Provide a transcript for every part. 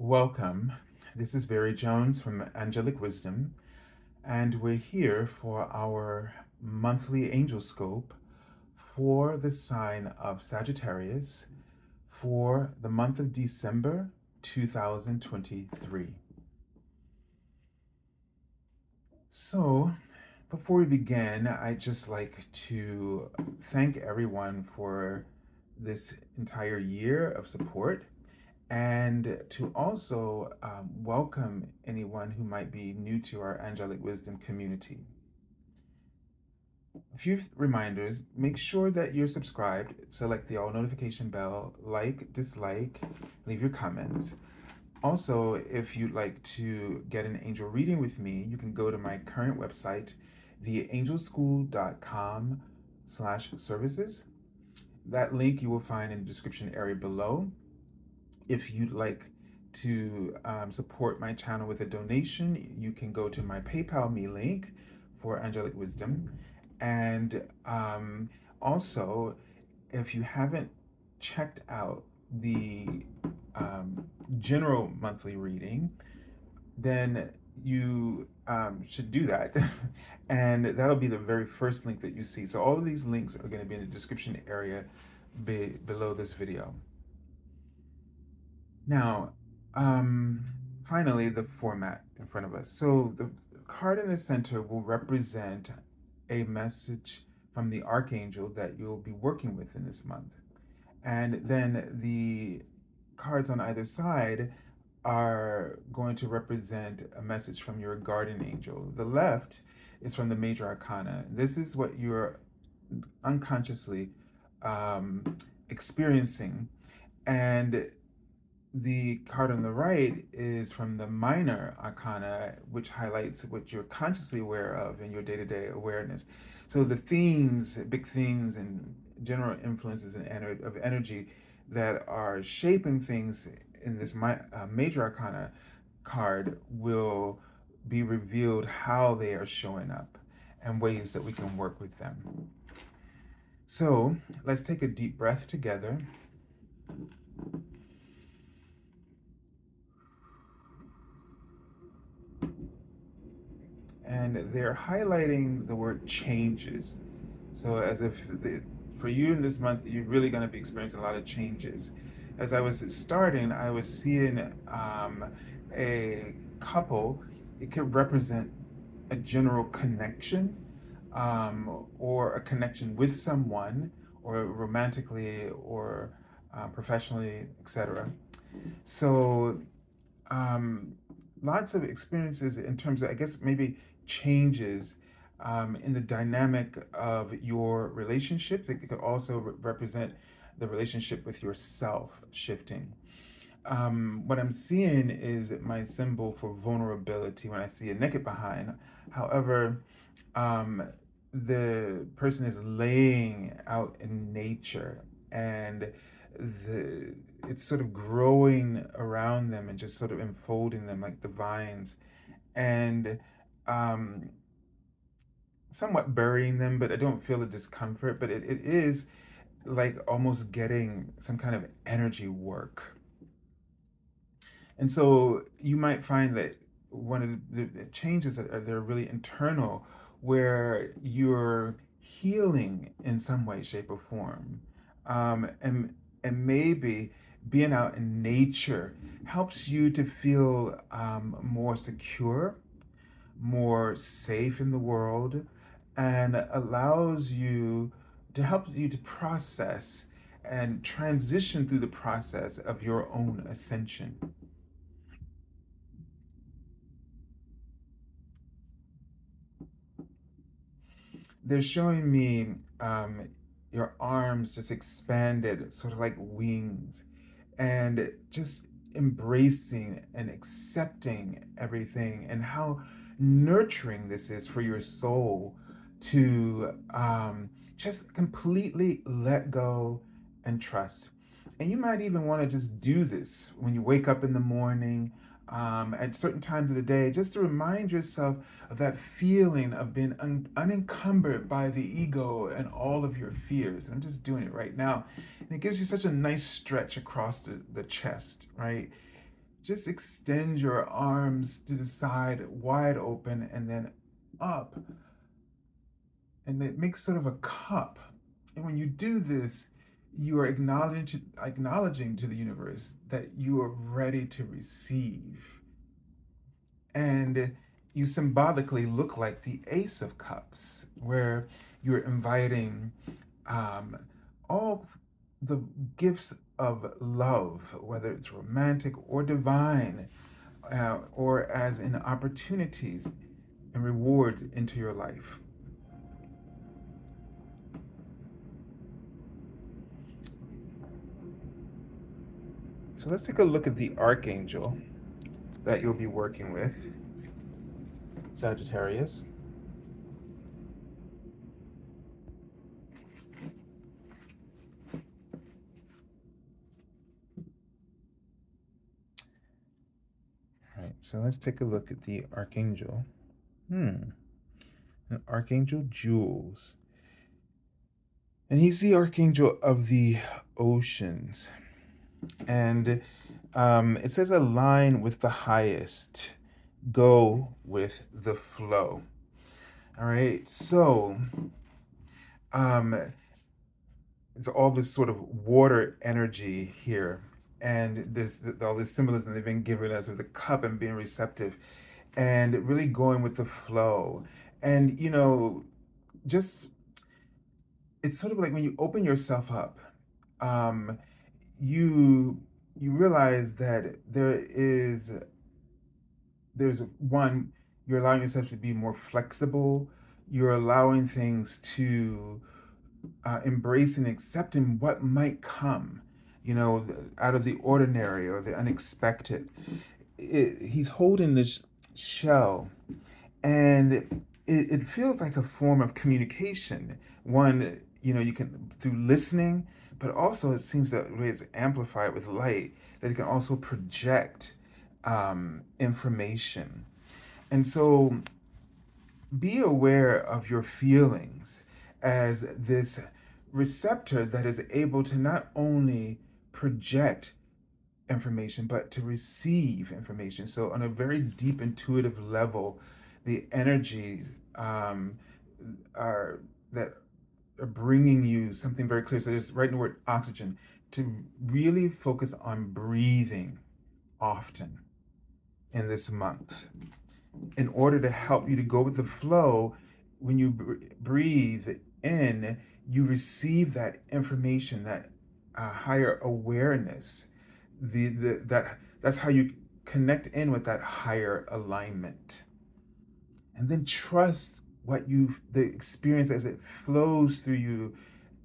Welcome. This is Barry Jones from Angelic Wisdom, and we're here for our monthly Angelscope for the sign of Sagittarius for the month of December 2023. So, before we begin, I'd just like to thank everyone for this entire year of support and to also welcome anyone who might be new to our Angelic Wisdom community. A few reminders: make sure that you're subscribed, select the all notification bell, like, dislike, leave your comments. Also, if you'd like to get an angel reading with me, you can go to my current website, theangelschool.com/services. That link you will find in the description area below. If you'd like to support my channel with a donation, you can go to my PayPal me link for Angelic Wisdom. And also, if you haven't checked out the general monthly reading, then you should do that. And that'll be the very first link that you see. So all of these links are going to be in the description area below this video. Now, finally, the format in front of us. So the card in the center will represent a message from the Archangel that you'll be working with in this month. And then the cards on either side are going to represent a message from your guardian angel. The left is from the Major Arcana. This is what you're unconsciously experiencing. And the card on the right is from the Minor Arcana, which highlights what you're consciously aware of in your day-to-day awareness. So the themes, big themes, and general influences of energy that are shaping things in this Major Arcana card will be revealed how they are showing up and ways that we can work with them. So let's take a deep breath together. And they're highlighting the word changes. So as if for you in this month, you're really going to be experiencing a lot of changes. As I was starting, I was seeing a couple. It could represent a general connection, or a connection with someone, or romantically, or professionally, etc. So lots of experiences in terms of, I guess, maybe changes in the dynamic of your relationships. It could also represent the relationship with yourself shifting. What I'm seeing is my symbol for vulnerability when I see a naked behind. However, the person is laying out in nature, and it's sort of growing around them and just sort of enfolding them like the vines, and um, somewhat burying them, but I don't feel the discomfort, but it is like almost getting some kind of energy work. And so you might find that one of the changes that they're really internal, where you're healing in some way, shape, or form. And maybe being out in nature helps you to feel more secure, more safe in the world, and allows you to help you to process and transition through the process of your own ascension. They're showing me your arms just expanded, sort of like wings, and just embracing and accepting everything, and how nurturing this is for your soul to just completely let go and trust. And you might even want to just do this when you wake up in the morning, at certain times of the day, just to remind yourself of that feeling of being unencumbered by the ego and all of your fears. And I'm just doing it right now. And it gives you such a nice stretch across the chest, right? just extend your arms to the side, wide open, and then up. And it makes sort of a cup. And when you do this, you are acknowledging to the universe that you are ready to receive. And you symbolically look like the Ace of Cups, where you're inviting um, all the gifts of love, whether it's romantic or divine, or as in opportunities and rewards into your life. So let's take a look at the Archangel that you'll be working with, Sagittarius. All right, so let's take a look at the Archangel. An Archangel Jules. And he's the Archangel of the oceans. And it says align with the highest, go with the flow. All right, so it's all this sort of water energy here, and this all this symbolism they've been giving us with the cup and being receptive, and really going with the flow, and just it's sort of like when you open yourself up, um, you you realize that there's one, you're allowing yourself to be more flexible, you're allowing things to embracing and accepting what might come, out of the ordinary or the unexpected. He's holding this shell, and it feels like a form of communication. One, you can through listening, but also it seems that it's amplified with light, that it can also project information. And so be aware of your feelings as this receptor that is able to not only project information but to receive information. So on a very deep intuitive level, the energies are that are bringing you something very clear. So just write in the word oxygen, to really focus on breathing often in this month, in order to help you to go with the flow. When you breathe in, you receive that information, that higher awareness. That's how you connect in with that higher alignment, and then trust the experience as it flows through you,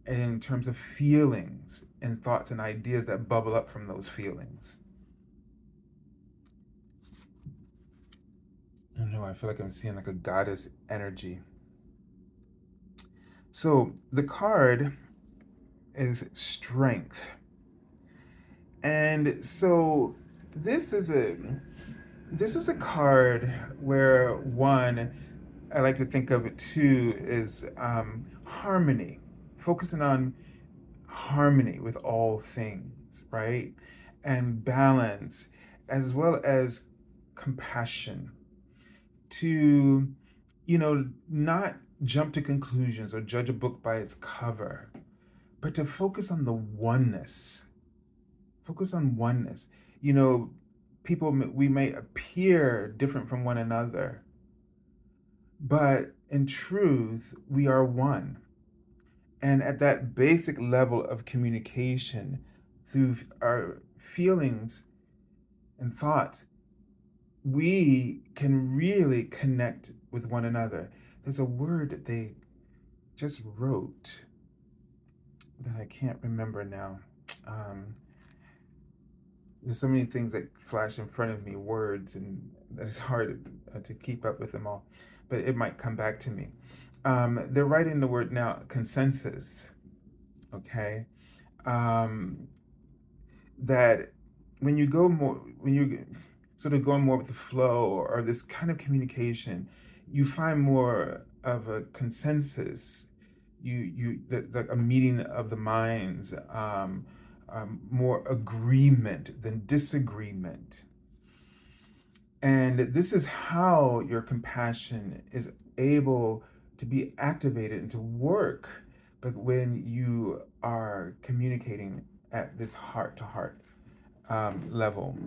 in terms of feelings and thoughts and ideas that bubble up from those feelings. I don't know, I feel like I'm seeing like a goddess energy. So the card is strength. And so this is a card where, one, I like to think of it too is harmony, focusing on harmony with all things, right? And balance, as well as compassion, to, not jump to conclusions or judge a book by its cover, but to focus on the oneness. Focus on oneness. You know, we may appear different from one another, but in truth, we are one. And at that basic level of communication, through our feelings and thoughts, we can really connect with one another. There's a word that they just wrote that I can't remember now. There's so many things that flash in front of me, words, and that it's hard to keep up with them all. But it might come back to me. They're writing the word now, consensus. Okay, that when you sort of going more with the flow, or this kind of communication, you find more of a consensus. Like a meeting of the minds, more agreement than disagreement. And this is how your compassion is able to be activated and to work, but when you are communicating at this heart to heart level.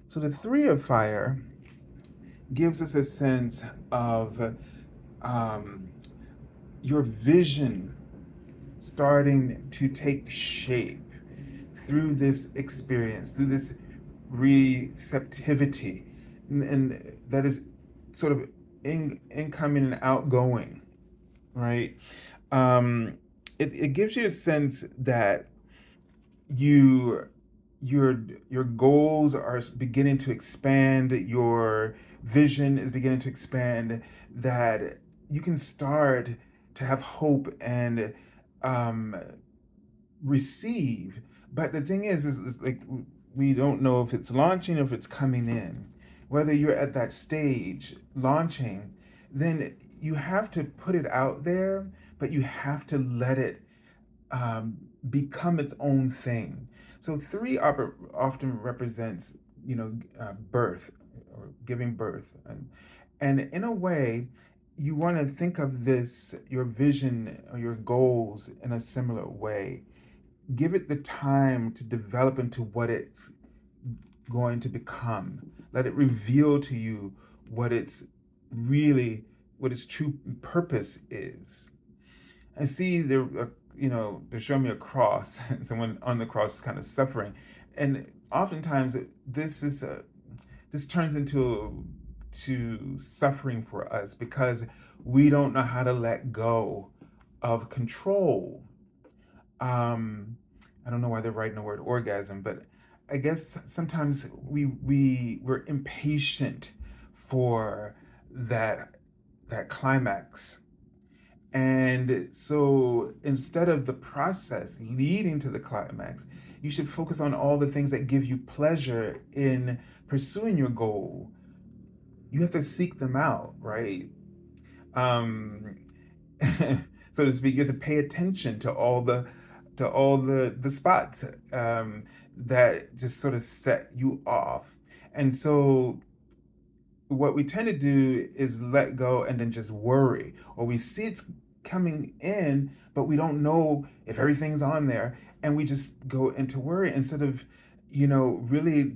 So the three of fire gives us a sense of um, your vision starting to take shape through this experience, through this receptivity, and that is sort of incoming and outgoing, right? Um, it gives you a sense that you your your goals are beginning to expand, your vision is beginning to expand, that you can start to have hope and um, receive. But the thing is like we don't know if it's launching or if it's coming in. Whether you're at that stage launching, then you have to put it out there, but you have to let it um, become its own thing. So three often represents, birth or giving birth, and in a way, you want to think of this your vision or your goals in a similar way. Give it the time to develop into what it's going to become. Let it reveal to you what it's really, what its true purpose is. I see they're showing me a cross, and someone on the cross is kind of suffering, and oftentimes this turns into to suffering for us because we don't know how to let go of control. Um, I don't know why they're writing the word orgasm, but I guess sometimes we're impatient for that that climax. And so instead of the process leading to the climax, you should focus on all the things that give you pleasure in pursuing your goal. You have to seek them out, right? Um, so to speak, you have to pay attention to all the spots that just sort of set you off. And so what we tend to do is let go and then just worry, or we see it's coming in but we don't know if everything's on there, and we just go into worry instead of really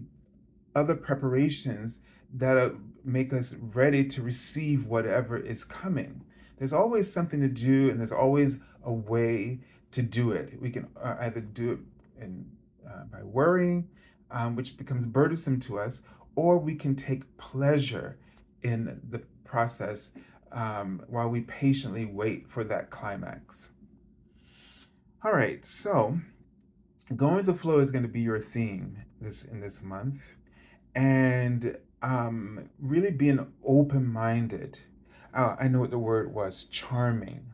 other preparations that make us ready to receive whatever is coming. There's always something to do, and there's always a way to do it. We can either do it by worrying, which becomes burdensome to us, or we can take pleasure in the process while we patiently wait for that climax. All right, so going with the flow is going to be your theme this month, and really being open-minded. I know what the word was, charming.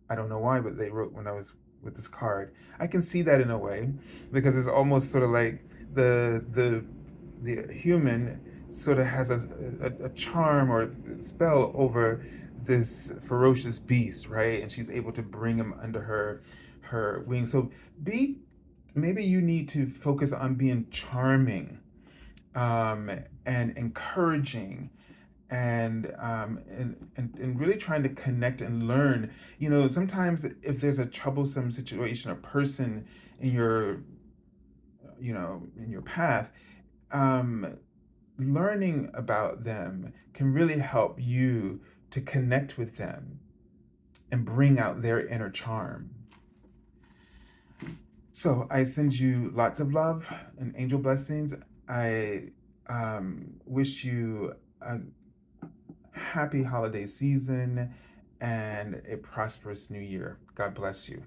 I don't know why, but they wrote when I was with this card. I can see that in a way because it's almost sort of like the human sort of has a charm or spell over this ferocious beast, right? And she's able to bring him under her wings. So be maybe you need to focus on being charming um, and encouraging and really trying to connect and learn. Sometimes if there's a troublesome situation or person in your in your path, um, learning about them can really help you to connect with them and bring out their inner charm. So I send you lots of love and angel blessings. I wish you a happy holiday season and a prosperous new year. God bless you.